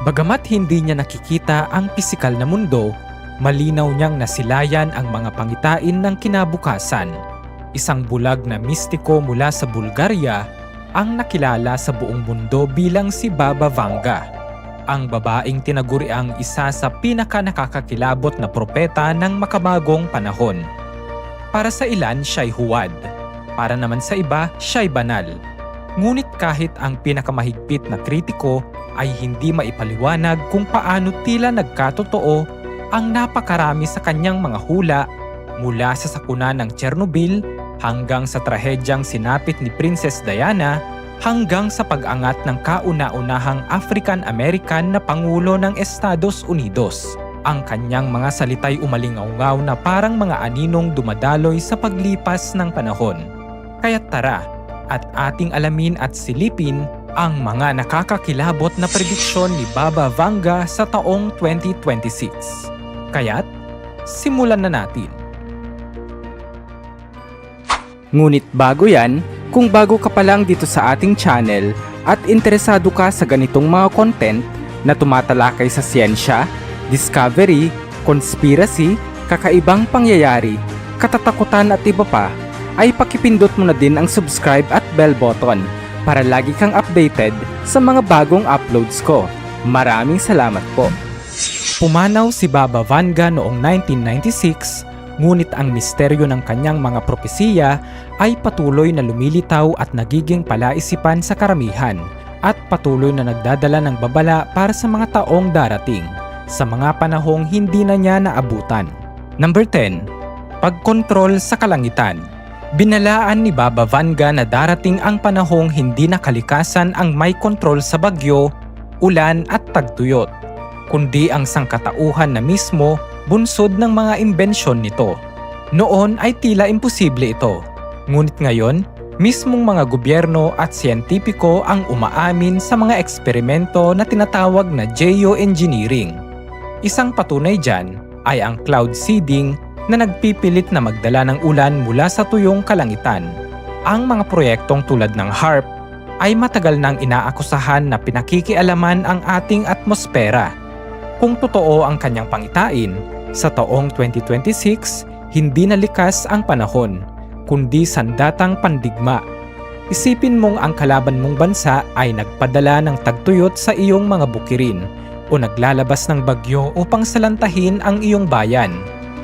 Bagamat hindi niya nakikita ang pisikal na mundo, malinaw niyang nasilayan ang mga pangitain ng kinabukasan. Isang bulag na mistiko mula sa Bulgaria ang nakilala sa buong mundo bilang si Baba Vanga, ang babaeng tinaguriang isa sa pinaka-nakakakilabot na propeta ng makabagong panahon. Para sa ilan, siya'y huwad. Para naman sa iba, siya'y banal. Ngunit kahit ang pinakamahigpit na kritiko ay hindi maipaliwanag kung paano tila nagkatotoo ang napakarami sa kanyang mga hula mula sa sakuna ng Chernobyl hanggang sa trahedyang sinapit ni Princess Diana hanggang sa pag-angat ng kauna-unahang African-American na Pangulo ng Estados Unidos. Ang kanyang mga salita'y umalingaw-ngaw na parang mga aninong dumadaloy sa paglipas ng panahon. Kaya't tara at ating alamin at silipin ang mga nakakakilabot na prediksyon ni Baba Vanga sa taong 2026. Kaya't, simulan na natin. Ngunit bago yan, kung bago ka pa lang dito sa ating channel at interesado ka sa ganitong mga content na tumatalakay sa siyensya, discovery, conspiracy, kakaibang pangyayari, katatakutan at iba pa, ay pakipindot mo na din ang subscribe at bell button para lagi kang updated sa mga bagong uploads ko. Maraming salamat po. Pumanaw si Baba Vanga noong 1996, ngunit ang misteryo ng kanyang mga propesiya ay patuloy na lumilitaw at nagiging palaisipan sa karamihan at patuloy na nagdadala ng babala para sa mga taong darating, sa mga panahong hindi na niya naabutan. Number 10. Pagkontrol sa kalangitan. Binalaan ni Baba Vanga na darating ang panahong hindi na kalikasan ang may kontrol sa bagyo, ulan at tagtuyot, kundi ang sangkatauhan na mismo bunsod ng mga imbensyon nito. Noon ay tila imposible ito, ngunit ngayon, mismong mga gobyerno at siyentipiko ang umaamin sa mga eksperimento na tinatawag na geoengineering. Isang patunay dyan ay ang cloud seeding na nagpipilit na magdala ng ulan mula sa tuyong kalangitan. Ang mga proyektong tulad ng HAARP ay matagal nang inaakusahan na pinakikialaman ang ating atmosfera. Kung totoo ang kanyang pangitain, sa taong 2026, hindi na likas ang panahon, kundi sandatang pandigma. Isipin mong ang kalaban mong bansa ay nagpadala ng tagtuyot sa iyong mga bukirin o naglalabas ng bagyo upang salantahin ang iyong bayan.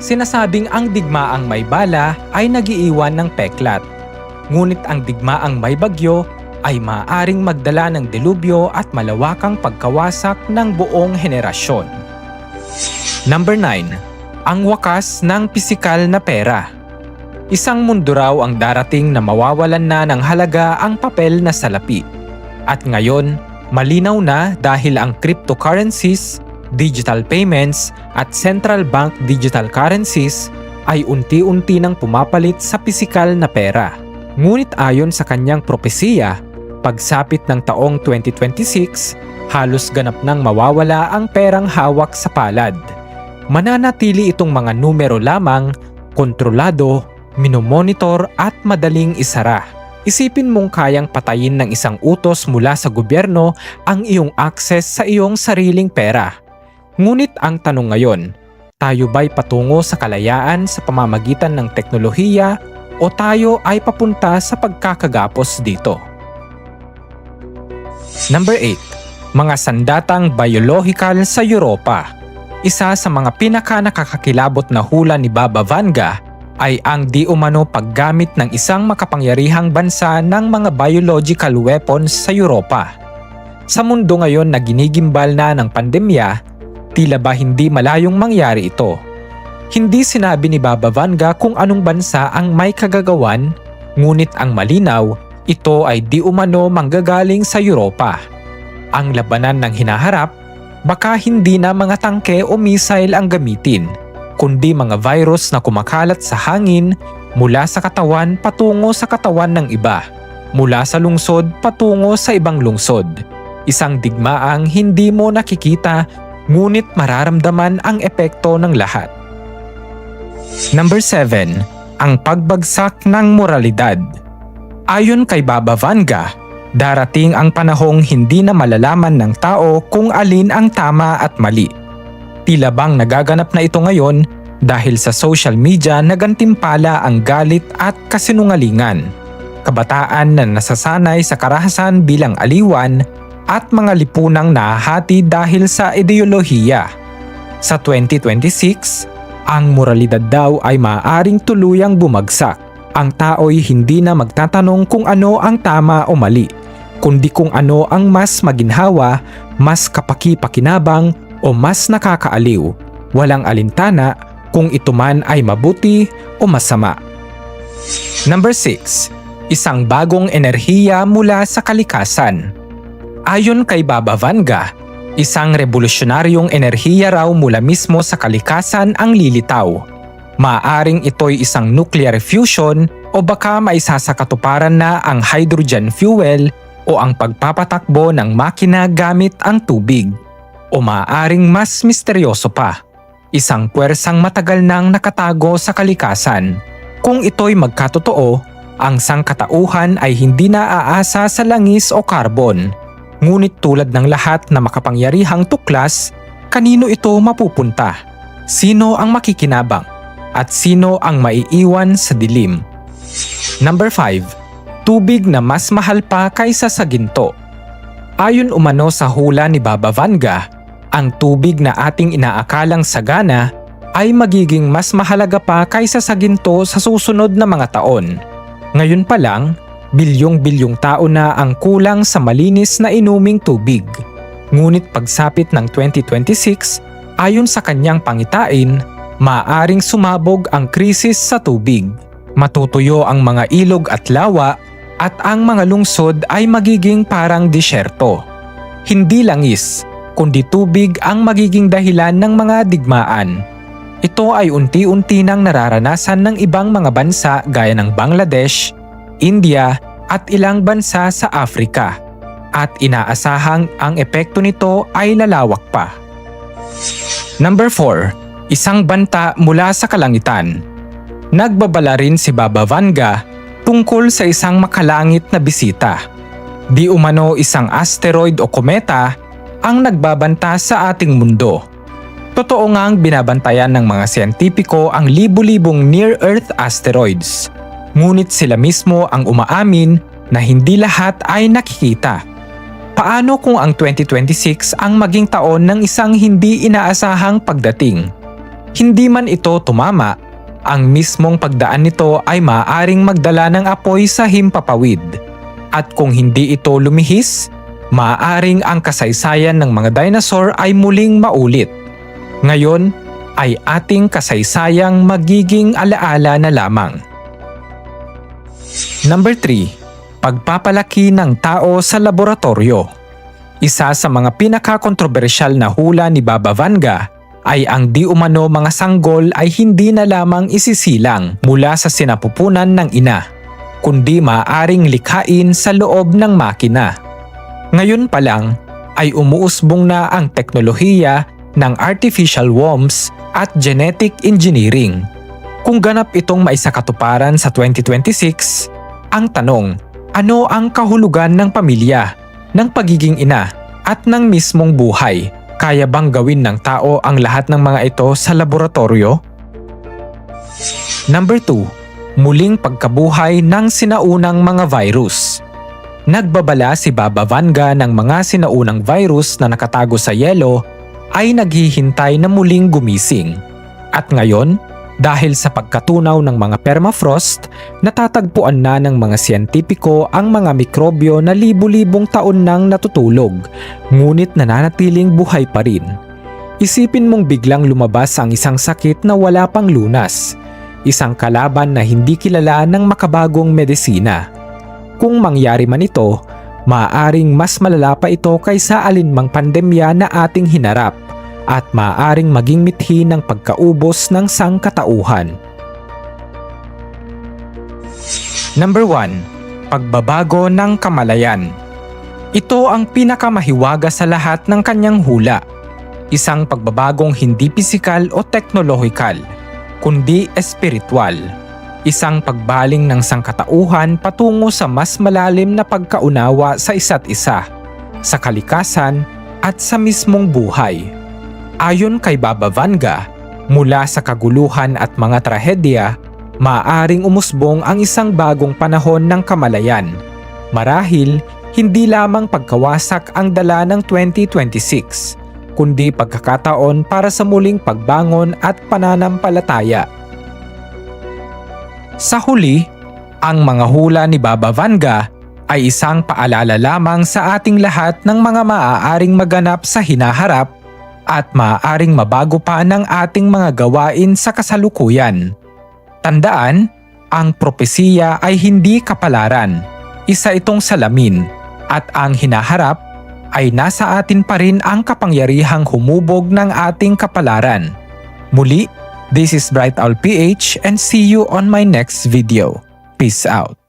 Sinasabing ang digmaang may bala ay nagiiwan ng peklat. Ngunit ang digmaang may bagyo ay maaaring magdala ng delubyo at malawakang pagkawasak ng buong henerasyon. Number 9. Ang wakas ng pisikal na pera. Isang mundo raw ang darating na mawawalan na ng halaga ang papel na salapi. At ngayon, malinaw na dahil ang cryptocurrencies, digital payments at central bank digital currencies ay unti-unti nang pumapalit sa pisikal na pera. Ngunit ayon sa kanyang propesiya, pagsapit ng taong 2026, halos ganap nang mawawala ang perang hawak sa palad. Mananatili itong mga numero lamang, kontrolado, minomonitor at madaling isara. Isipin mong kayang patayin ng isang utos mula sa gobyerno ang iyong access sa iyong sariling pera. Ngunit ang tanong ngayon, tayo ba'y patungo sa kalayaan sa pamamagitan ng teknolohiya o tayo ay papunta sa pagkakagapos dito? Number 8. Mga sandatang biological sa Europa. Isa sa mga pinaka-nakakakilabot na hula ni Baba Vanga ay ang di umano paggamit ng isang makapangyarihang bansa ng mga biological weapons sa Europa. Sa mundo ngayon na ginigimbal na ng pandemya, tila ba hindi malayong mangyari ito? Hindi sinabi ni Baba Vanga kung anong bansa ang may kagagawan, ngunit ang malinaw, ito ay di umano manggagaling sa Europa. Ang labanan ng hinaharap, baka hindi na mga tangke o missile ang gamitin, kundi mga virus na kumakalat sa hangin mula sa katawan patungo sa katawan ng iba, mula sa lungsod patungo sa ibang lungsod. Isang digmaang hindi mo nakikita, ngunit mararamdaman ang epekto ng lahat. Number 7. Ang pagbagsak ng moralidad. Ayon kay Baba Vanga, Darating ang panahong hindi na malalaman ng tao kung alin ang tama at mali. Tila bang nagaganap na ito ngayon dahil sa social media na gantimpala ang galit at kasinungalingan. Kabataan na nasasanay sa karahasan bilang aliwan at mga lipunang nahahati dahil sa ideolohiya. Sa 2026, ang moralidad daw ay maaaring tuluyang bumagsak. Ang tao'y hindi na magtatanong kung ano ang tama o mali, kundi kung ano ang mas maginhawa, mas kapaki-pakinabang o mas nakakaaliw. Walang alintana kung ito man ay mabuti o masama. Number 6. Isang bagong enerhiya mula sa kalikasan. Ayon kay Baba Vanga, isang revolusyonaryong enerhiya raw mula mismo sa kalikasan ang lilitaw. Maaring ito'y isang nuclear fusion o baka maisa sa katuparan na ang hydrogen fuel o ang pagpapatakbo ng makina gamit ang tubig. O maaring mas misteryoso pa, isang puwersang matagal nang nakatago sa kalikasan. Kung ito'y magkatotoo, ang sangkatauhan ay hindi naaasa sa langis o carbon. Ngunit tulad ng lahat na makapangyarihang tuklas, kanino ito mapupunta? Sino ang makikinabang? At sino ang maiiwan sa dilim? Number 5. Tubig na mas mahal pa kaysa sa ginto. Ayon umano sa hula ni Baba Vanga, ang tubig na ating inaakalang sagana ay magiging mas mahalaga pa kaysa sa ginto sa susunod na mga taon. Ngayon pa lang, bilyong-bilyong tao na ang kulang sa malinis na inuming tubig. Ngunit pagsapit ng 2026, ayon sa kanyang pangitain, maaaring sumabog ang krisis sa tubig. Matutuyo ang mga ilog at lawa at ang mga lungsod ay magiging parang disyerto. Hindi langis, kundi tubig ang magiging dahilan ng mga digmaan. Ito ay unti-unti nang nararanasan ng ibang mga bansa gaya ng Bangladesh, India at ilang bansa sa Afrika. At inaasahang ang epekto nito ay lalawak pa. Number 4. Isang banta mula sa kalangitan. Nagbabala rin si Baba Vanga tungkol sa isang makalangit na bisita. Di umano isang asteroid o kometa ang nagbabanta sa ating mundo. Totoo ngang binabantayan ng mga siyentipiko ang libu-libong near-Earth asteroids. Ngunit sila mismo ang umaamin na hindi lahat ay nakikita. Paano kung ang 2026 ang maging taon ng isang hindi inaasahang pagdating? Hindi man ito tumama, ang mismong pagdaan nito ay maaaring magdala ng apoy sa himpapawid. At kung hindi ito lumihis, maaaring ang kasaysayan ng mga dinosaur ay muling maulit. Ngayon ay ating kasaysayang magiging alaala na lamang. Number 3. Pagpapalaki ng tao sa laboratorio. Isa sa mga pinakakontrobersyal na hula ni Baba Vanga ay ang di umano mga sanggol ay hindi na lamang isisilang mula sa sinapupunan ng ina, kundi maaaring likhain sa loob ng makina. Ngayon pa lang ay umuusbong na ang teknolohiya ng artificial wombs at genetic engineering. Kung ganap itong maisakatuparan sa 2026, ang tanong, ano ang kahulugan ng pamilya, ng pagiging ina, at ng mismong buhay? Kaya bang gawin ng tao ang lahat ng mga ito sa laboratorio? Number 2. Muling pagkabuhay ng sinaunang mga virus. Nagbabala si Baba Vanga ng mga sinaunang virus na nakatago sa yelo ay naghihintay na muling gumising. At ngayon, dahil sa pagkatunaw ng mga permafrost, natatagpuan na ng mga siyentipiko ang mga mikrobyo na libu-libong taon nang natutulog, ngunit nananatiling buhay pa rin. Isipin mong biglang lumabas ang isang sakit na wala pang lunas, isang kalaban na hindi kilala ng makabagong medisina. Kung mangyari man ito, maaaring mas malala pa ito kaysa alinmang pandemya na ating hinarap, at maaaring maging mithi ng pagkaubos ng sangkatauhan. Number 1. Pagbabago ng kamalayan. Ito ang pinakamahiwaga sa lahat ng kanyang hula. Isang pagbabagong hindi pisikal o teknolohikal, kundi espiritual. isang pagbaling ng sangkatauhan patungo sa mas malalim na pagkaunawa sa isa't isa, sa kalikasan at sa mismong buhay. Ayon kay Baba Vanga, mula sa kaguluhan at mga trahedya, maaaring umusbong ang isang bagong panahon ng kamalayan. Marahil, hindi lamang pagkawasak ang dala ng 2026, kundi pagkakataon para sa muling pagbangon at pananampalataya. Sa huli, ang mga hula ni Baba Vanga ay isang paalala lamang sa ating lahat ng mga maaaring maganap sa hinaharap at maaaring mabago pa ng ating mga gawain sa kasalukuyan. Tandaan, ang propesiya ay hindi kapalaran, isa itong salamin, at ang hinaharap ay nasa atin pa rin ang kapangyarihang humubog ng ating kapalaran. Muli, this is Bright Owl PH and see you on my next video. Peace out.